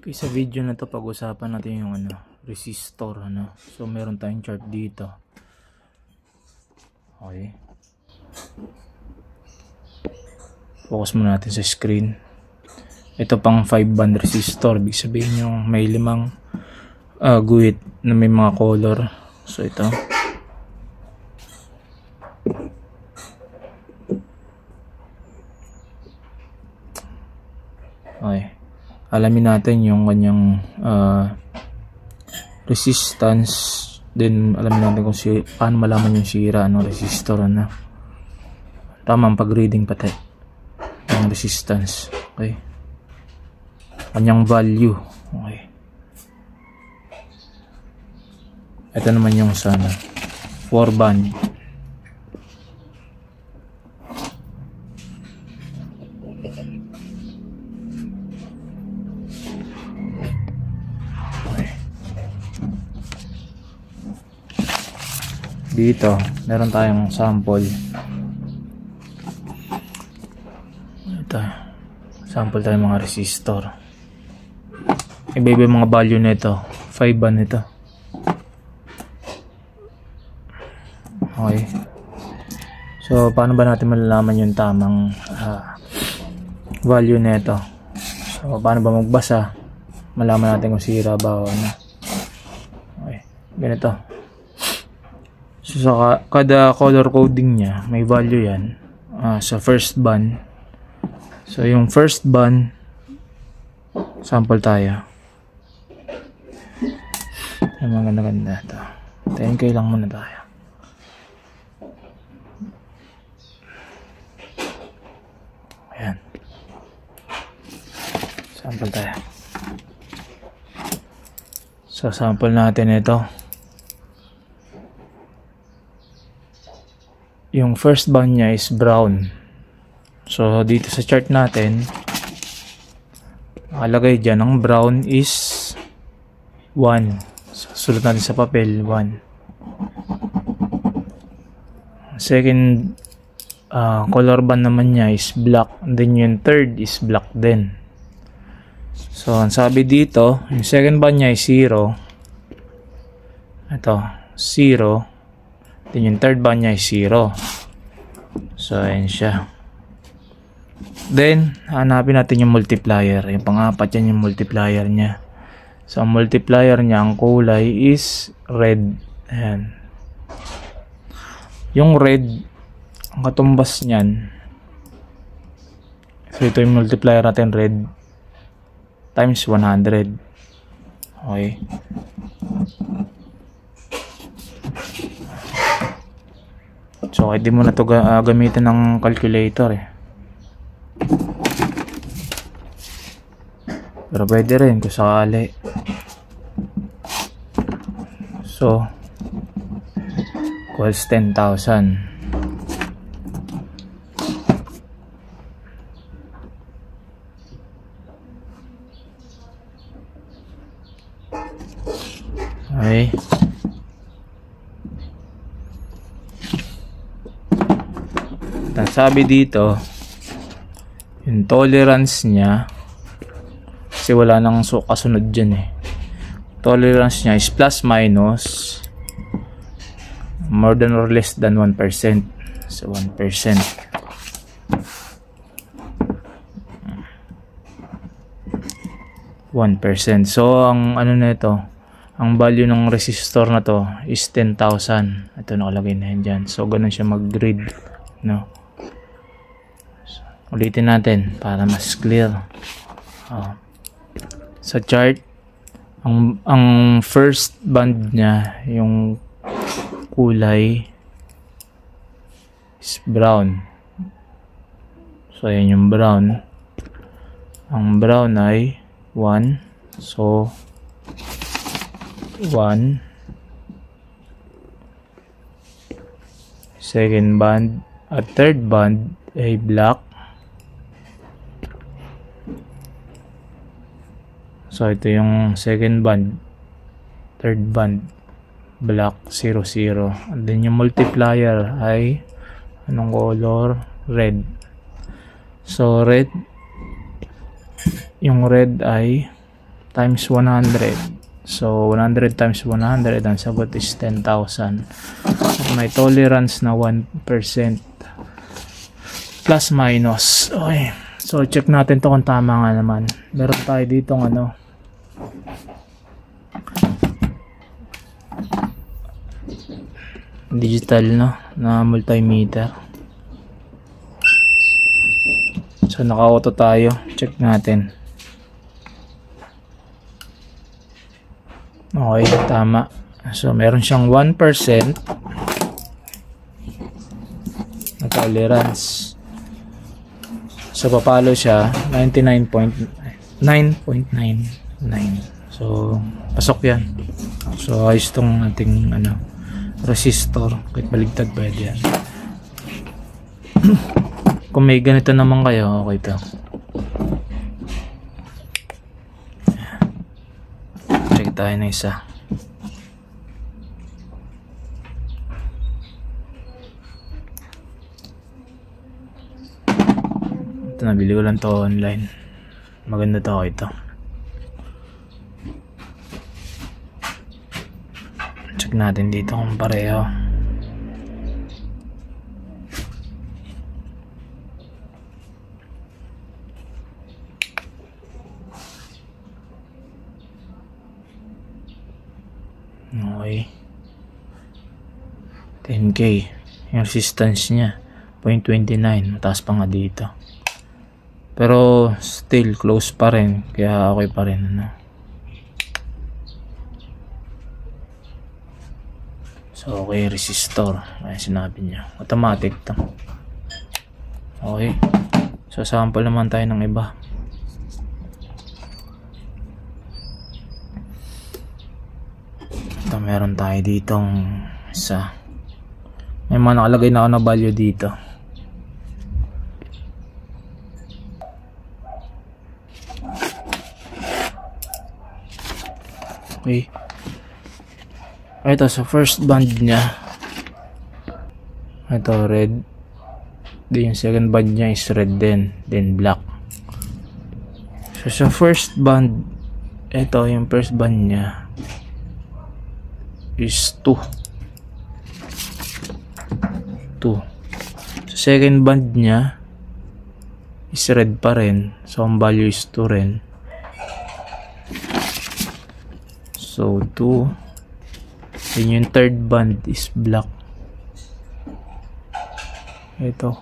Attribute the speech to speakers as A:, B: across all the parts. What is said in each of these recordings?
A: Okay, sa video na to pag-usapan natin yung resistor So meron tayong chart dito. Okay. Focus muna natin sa screen. Ito pang 5 band resistor, ibig sabihin yung may 5 guhit na may mga color. So ito. Okay. Alamin natin yung kanyang resistance, then alamin natin kung paano malaman yung sira ng resistor tamang pag-reading pati ng resistance. Okay, kanyang value. Okay, ito naman yung sa 4 band. Dito, meron tayong sample. Ito, sample tayo mga resistor. Iba-iba yung mga value nito. 5 band ito. Okay. So, paano ba natin malalaman yung tamang value nito? So, paano ba magbasa? Malaman natin kung sira ba o ano. Okay, ganito. So sa kada color coding niya, may value yan sa first band. So yung first band, sample tayo. Yung mga ganda-ganda ito. 10K lang muna tayo. Ayan. Sample tayo. So sample natin ito. Yung first band niya is brown. So dito sa chart natin, nakalagay dyan ang brown is 1. So, sulat natin sa papel 1. Second color band naman niya is black. And then yung third is black din. So ang sabi dito, yung second band niya is 0. Ito 0. Then yung third band niya is 0. So ayan siya. Then hanapin natin yung multiplier. Yung pang-apat yan yung multiplier niya. So ang multiplier niya, ang kulay is red. Ayan. Yung red, ang katumbas niyan, so ito yung multiplier natin, red times 100. Okay. So hindi mo na ito gamitin ng calculator pero pwede rin kung sakali. So equals 10,000. Okay. Sabi dito, yung tolerance niya, kasi wala nang kasunod dyan tolerance niya is plus minus more than or less than 1%. So 1%. 1%. So ang ano na ito, ang value ng resistor na to is 10,000. Ito nakalagay na yan dyan. So ganun siya mag-read, no? Ulitin natin para mas clear. Sa chart, ang first band niya, yung kulay is brown. So ayan yung brown. Ang brown ay 1. So 1. Second band at third band ay black. So ito yung second band, third band black 00. And then yung multiplier ay anong color? Red. So red, yung red ay times 100. So 100 times 100, ang sagot is 10,000. At may tolerance na 1%. Plus minus. Okay. So check natin to kung tama nga naman. Meron tayo dito ng digital na multimeter. So naka-auto tayo. Check natin. Okay, tama. So meron siyang 1% na tolerance. So papalo siya 99.9.99. So pasok yan. So ayos tong ating resistor. Kahit baligtad pwede yan. Kung may ganito naman kayo, okay to. Check tayo na isa. Ito, nabili ko lang to online. Maganda to ito. Check natin dito kung pareho. Okay. 10K yung resistance niya 0.29, mataas pa nga dito, pero still close pa rin, kaya okay pa rin So okay, resistor ay sinabi niya, automatic to. Okay, so sample naman tayo ng iba. Ito, meron tayo ditong isa. May mga nakalagay na ako na value dito. Okay. Ito, sa first band niya. Ito, red. Then yung second band niya is red din. Then black. So sa first band, ito, yung first band niya is 2. So second band niya is red pa rin, so ang value is 2 rin. So 2. Then yung third band is black. Ito.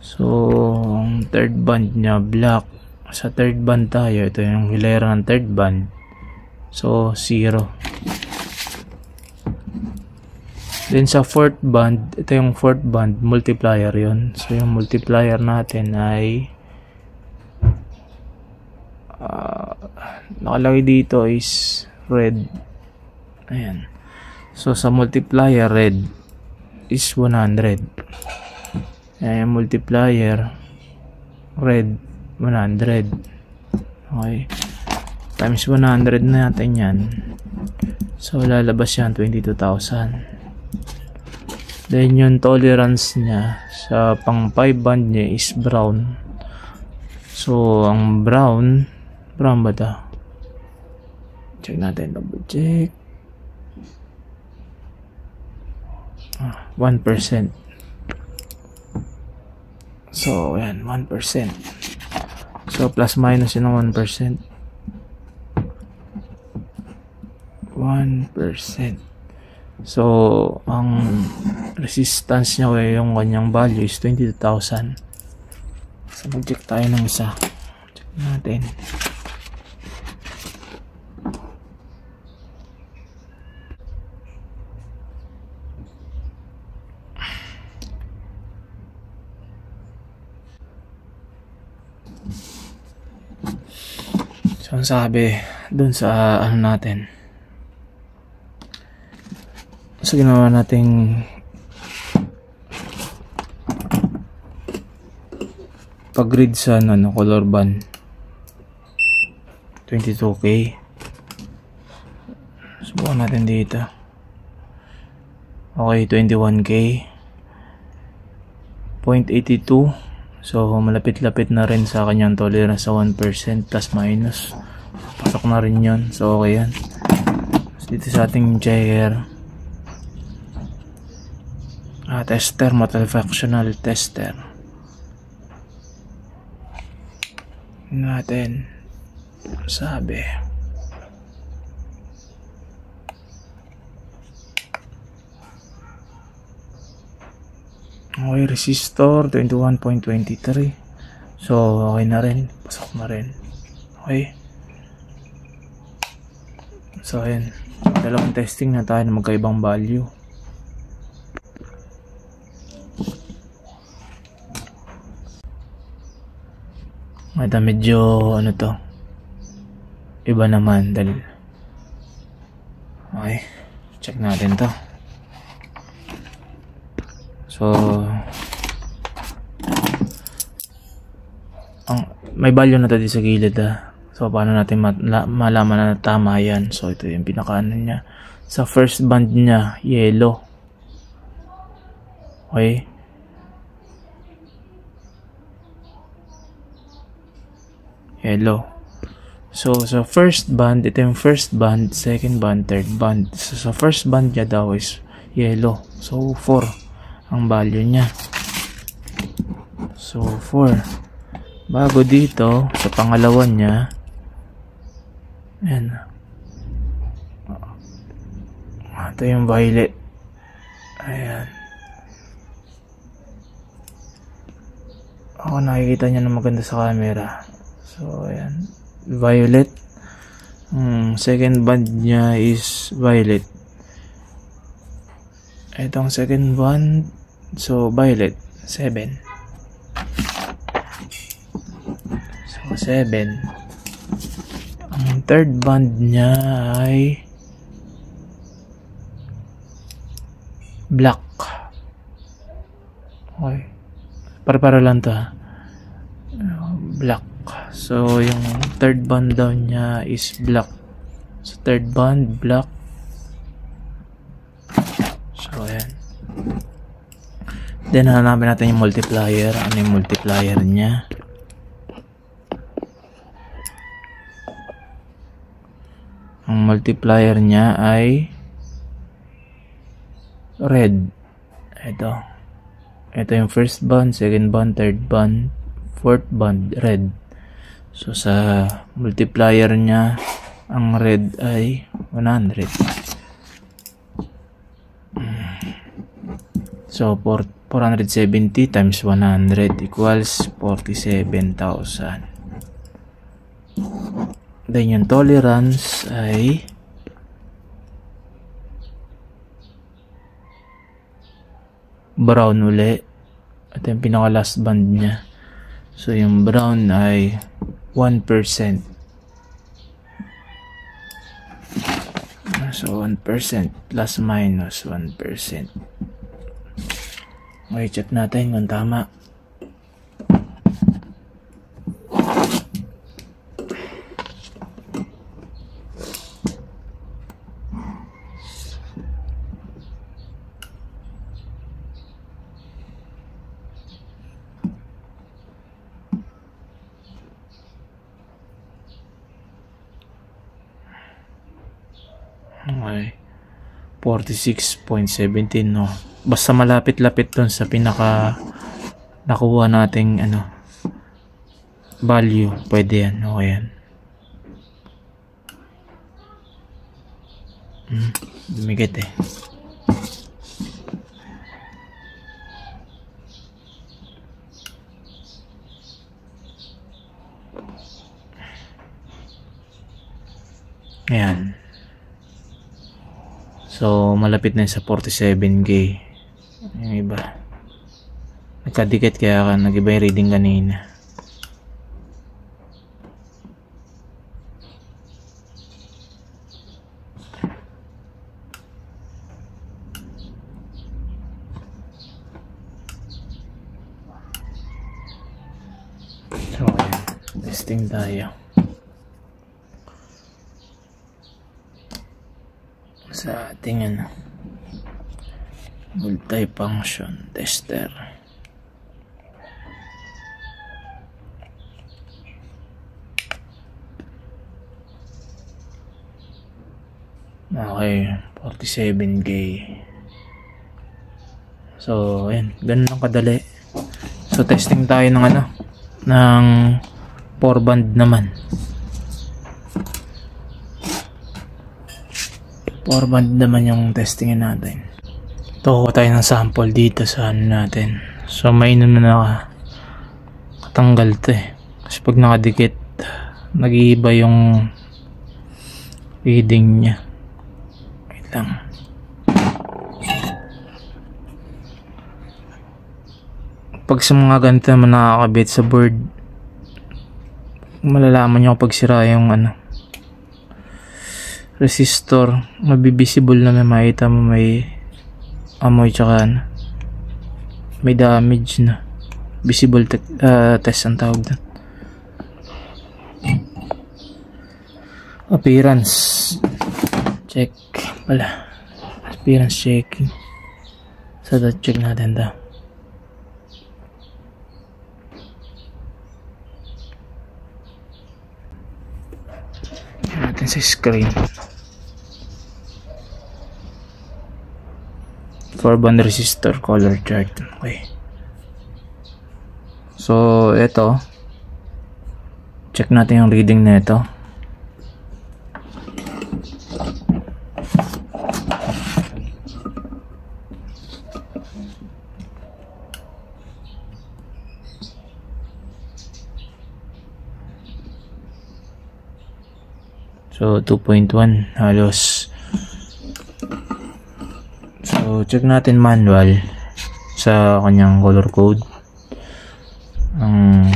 A: So ang third band niya black. Sa third band tayo, ito yung hilera ng third band. So 0. Then sa fourth band, ito yung fourth band, multiplier yon. So yung multiplier natin ay nakalagay dito is red. Ayan. So sa multiplier, red is 100. Ayan, yung multiplier red 100. Okay. Times 100 na natin yan. So lalabas yan 22,000. Then yung tolerance niya sa pang 5 band niya is brown. So ang brown ba ito? Check natin, double check. 1%. So yan, 1%. So plus minus yun ng 1%. 1%. So ang resistance niya ay yung kanyang value is 22,000. So mag-check tayo ng isa. Check natin. So ang sabi dun sa natin, so ginawa nating pag-read sa color band 22K. Subukan natin dito. Okay, 21K 0.82. So malapit-lapit na rin sa kanyang tolerance sa 1% plus minus. pasok na rin yun. So okay yan. So, dito sa ating checker, tester, multifunctional tester natin, sabi okay, resistor 21.23. so okay na rin, pasok na rin. Okay, so ayan, dalawang testing na tayo na magkaibang value. Ito medyo ano to, iba naman dahil okay, check natin to. So may value na to dito sa gilid so paano natin malaman na tama yan? So ito yung pinakaano niya, sa first band niya yellow. Okay, yellow. So sa first band, ito yung first band, second band, third band. So sa first band niya daw is yellow. So 4 ang value niya. So 4. Bago dito sa pangalawa niya, ayan, ito yung violet. Ayan, ako nakikita niya na maganda sa camera. So ayan, violet. Second band niya is violet. Itong second band, so violet 7. So 7. Ang third band niya ay black. Okay, para lang to black. So yung third band daw niya is black. So third band black. So ayan. Then hanapin natin yung multiplier. Ano yung multiplier niya? Ang multiplier niya ay red. Ito yung first band, second band, third band, fourth band, red. So sa multiplier niya, ang red ay 100. So 470 times 100 equals 47,000. Then yung tolerance ay brown uli. Ito yung pinaka last band niya. So yung brown ay 1%. So 1% plus minus 1%. Okay, check natin kung tama. Okay, 46.17, no? Basta malapit-lapit dun sa pinaka nakuha nating value, pwede yan. Okay yan. Dumikit eh. Ayan. So malapit na sa 47k. Yung iba nagkadikit kaya nag-iba yung reading kanina. So ayan, testing tayo sa ating multifunction tester. Okay, 47K. So, ayan. Ganun lang kadali. So, testing tayo ng ng 4 band naman. 4 band naman yung testingin natin. Ito, kuha tayo ng sample dito sa natin. So, may na katanggal to eh. Kasi pag nakadikit, nag-iiba yung reading niya. Wait lang. Pag sa mga ganito naman nakakabit sa board, malalaman nyo kapag sira yung resistor, mabibisible na, may makita mo may amoy tsaka may damage na. Visible test ang tawag doon. Appearance check pala. Appearance checking. So check natin daw. Natin sa screen. 4-band resistor color chart. Okay. So ito, check natin yung reading na ito. So 2.1 halos. So check natin manual sa kanyang color code. Ang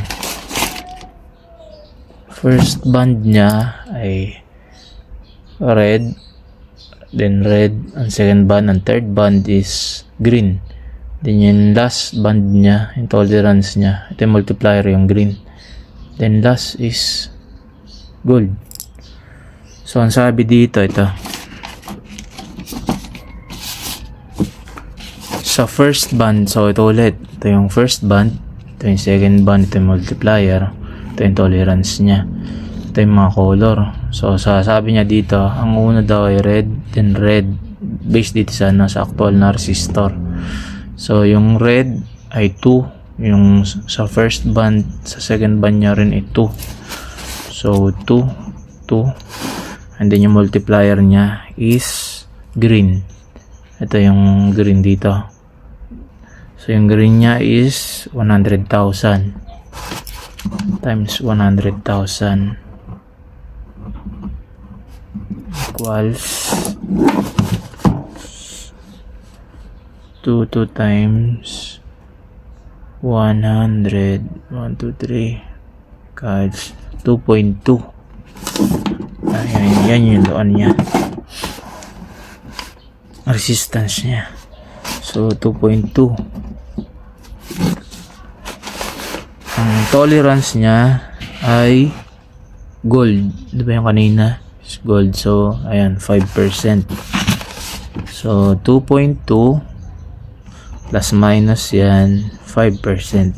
A: first band niya ay red, then red ang second band, ang third band is green, then yung last band niya, yung tolerance niya, ito yung multiplier, yung green, then last is gold. So, ang sabi dito, ito. Sa first band, so ito ulit. Ito yung first band. Ito yung second band. Ito yung multiplier. Ito yung tolerance niya. Ito yung mga color. So, sabi niya dito, ang una daw ay red, then red. Based dito sa actual na resistor. So, yung red ay 2. Yung sa first band, sa second band niya rin ay 2. So, 2, 2. And then yung multiplier niya is green. Ito yung green dito. So yung green niya is 100,000 times 100,000 equals 2 times 100, 1, 2, 3 equals 2.2. Yan yung doon niya, resistance niya. So 2.2. Ang tolerance niya ay gold, di ba yung kanina is gold, so ayan 5%. So 2.2 plus minus yan 5%.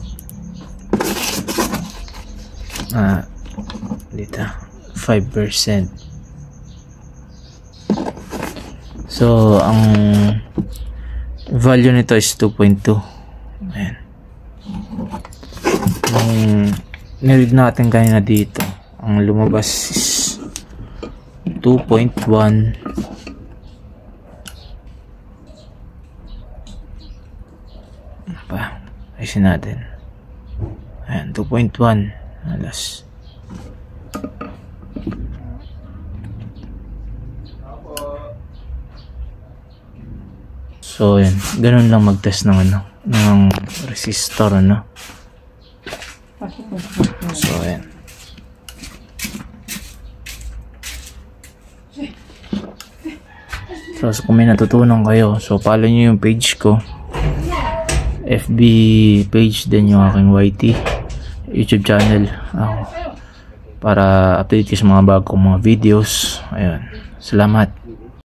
A: Dito 5%. So, ang value nito is 2.2. Ayan. Yung niread natin kanina dito, ang lumabas is 2.1. Ayusin natin. Ayan, 2.1. Alas. So, yan. Ganun lang mag-test ng ng resistor, So, yan. So, kung may natutunan kayo, so, follow nyo yung page ko. FB page din yung aking YT. YouTube channel. Para update kayo sa mga bagong mga videos. Ayun. Salamat.